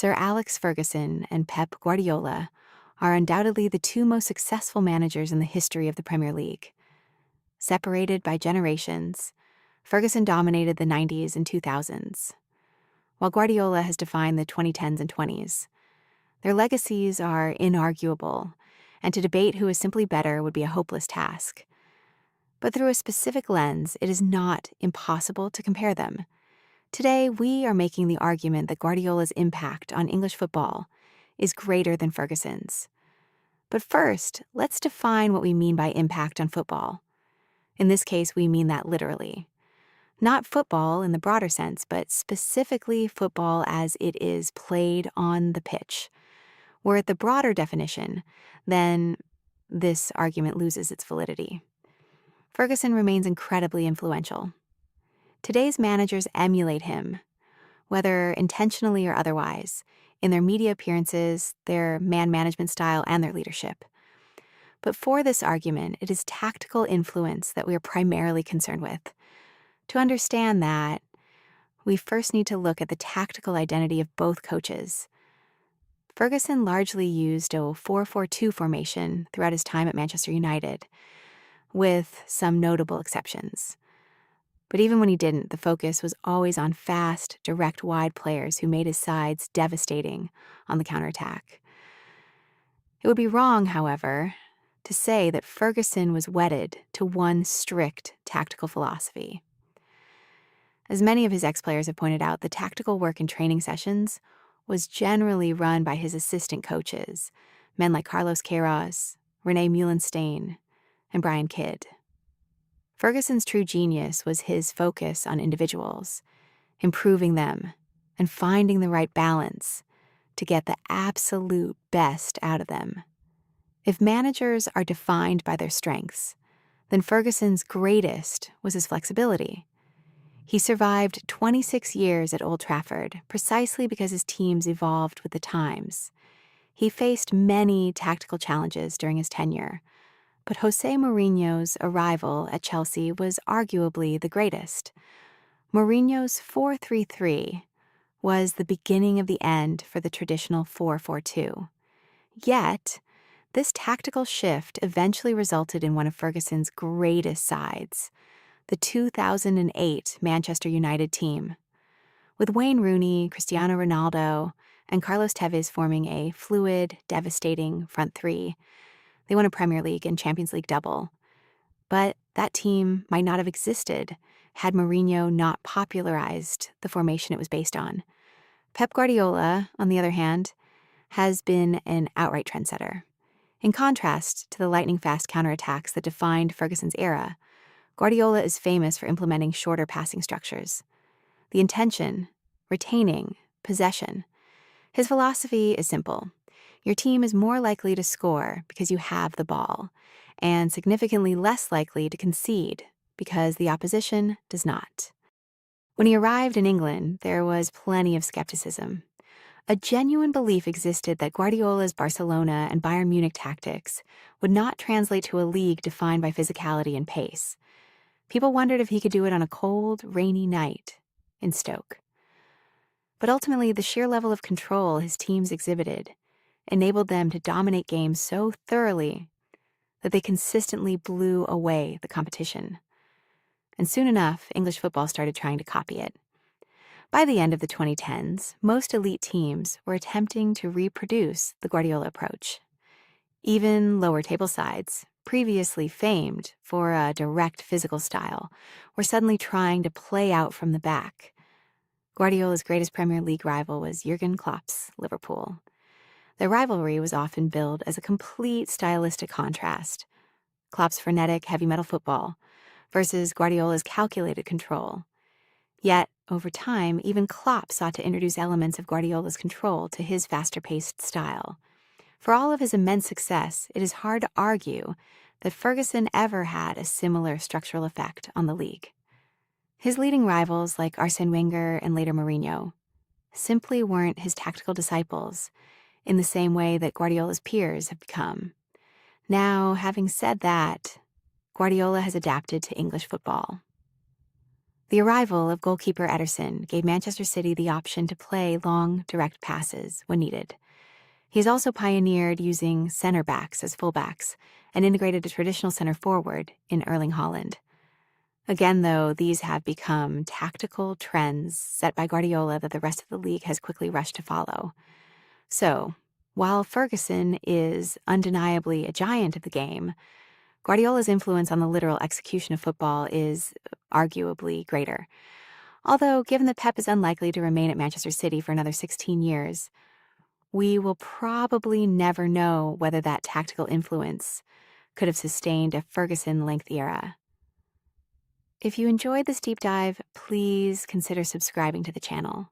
Sir Alex Ferguson and Pep Guardiola are undoubtedly the two most successful managers in the history of the Premier League. Separated by generations, Ferguson dominated the 90s and 2000s, while Guardiola has defined the 2010s and 20s. Their legacies are inarguable, and to debate who is simply better would be a hopeless task. But through a specific lens, it is not impossible to compare them. Today, we are making the argument that Guardiola's impact on English football is greater than Ferguson's. But first, let's define what we mean by impact on football. In this case, we mean that literally. Not football in the broader sense, but specifically football as it is played on the pitch. Were it the broader definition, then this argument loses its validity. Ferguson remains incredibly influential. Today's managers emulate him, whether intentionally or otherwise, in their media appearances, their man management style, and their leadership. But for this argument, it is tactical influence that we are primarily concerned with. To understand that, we first need to look at the tactical identity of both coaches. Ferguson largely used a 4-4-2 formation throughout his time at Manchester United, with some notable exceptions. But even when he didn't, the focus was always on fast, direct wide players who made his sides devastating on the counterattack. It would be wrong, however, to say that Ferguson was wedded to one strict tactical philosophy. As many of his ex-players have pointed out, the tactical work in training sessions was generally run by his assistant coaches, men like Carlos Queiroz, Rene Meulensteen, and Brian Kidd. Ferguson's true genius was his focus on individuals, improving them, and finding the right balance to get the absolute best out of them. If managers are defined by their strengths, then Ferguson's greatest was his flexibility. He survived 26 years at Old Trafford precisely because his teams evolved with the times. He faced many tactical challenges during his tenure, but Jose Mourinho's arrival at Chelsea was arguably the greatest. Mourinho's 4-3-3 was the beginning of the end for the traditional 4-4-2. Yet, this tactical shift eventually resulted in one of Ferguson's greatest sides, the 2008 Manchester United team. With Wayne Rooney, Cristiano Ronaldo, and Carlos Tevez forming a fluid, devastating front three, they won a Premier League and Champions League double. But that team might not have existed had Mourinho not popularized the formation it was based on. Pep Guardiola, on the other hand, has been an outright trendsetter. In contrast to the lightning-fast counterattacks that defined Ferguson's era, Guardiola is famous for implementing shorter passing structures. The intention, retaining, possession. His philosophy is simple. Your team is more likely to score because you have the ball, and significantly less likely to concede because the opposition does not. When he arrived in England, there was plenty of skepticism. A genuine belief existed that Guardiola's Barcelona and Bayern Munich tactics would not translate to a league defined by physicality and pace. People wondered if he could do it on a cold, rainy night in Stoke. But ultimately, the sheer level of control his teams exhibited enabled them to dominate games so thoroughly that they consistently blew away the competition. And soon enough, English football started trying to copy it. By the end of the 2010s, most elite teams were attempting to reproduce the Guardiola approach. Even lower table sides, previously famed for a direct physical style, were suddenly trying to play out from the back. Guardiola's greatest Premier League rival was Jurgen Klopp's Liverpool. Their rivalry was often billed as a complete stylistic contrast. Klopp's frenetic heavy metal football versus Guardiola's calculated control. Yet, over time, even Klopp sought to introduce elements of Guardiola's control to his faster-paced style. For all of his immense success, it is hard to argue that Ferguson ever had a similar structural effect on the league. His leading rivals, like Arsène Wenger and later Mourinho, simply weren't his tactical disciples in the same way that Guardiola's peers have become. Now, having said that, Guardiola has adapted to English football. The arrival of goalkeeper Ederson gave Manchester City the option to play long, direct passes when needed. He's also pioneered using center backs as fullbacks and integrated a traditional center forward in Erling Haaland. Again, though, these have become tactical trends set by Guardiola that the rest of the league has quickly rushed to follow. So, while Ferguson is undeniably a giant of the game, Guardiola's influence on the literal execution of football is arguably greater. Although, given that Pep is unlikely to remain at Manchester City for another 16 years, we will probably never know whether that tactical influence could have sustained a Ferguson-length era. If you enjoyed this deep dive, please consider subscribing to the channel.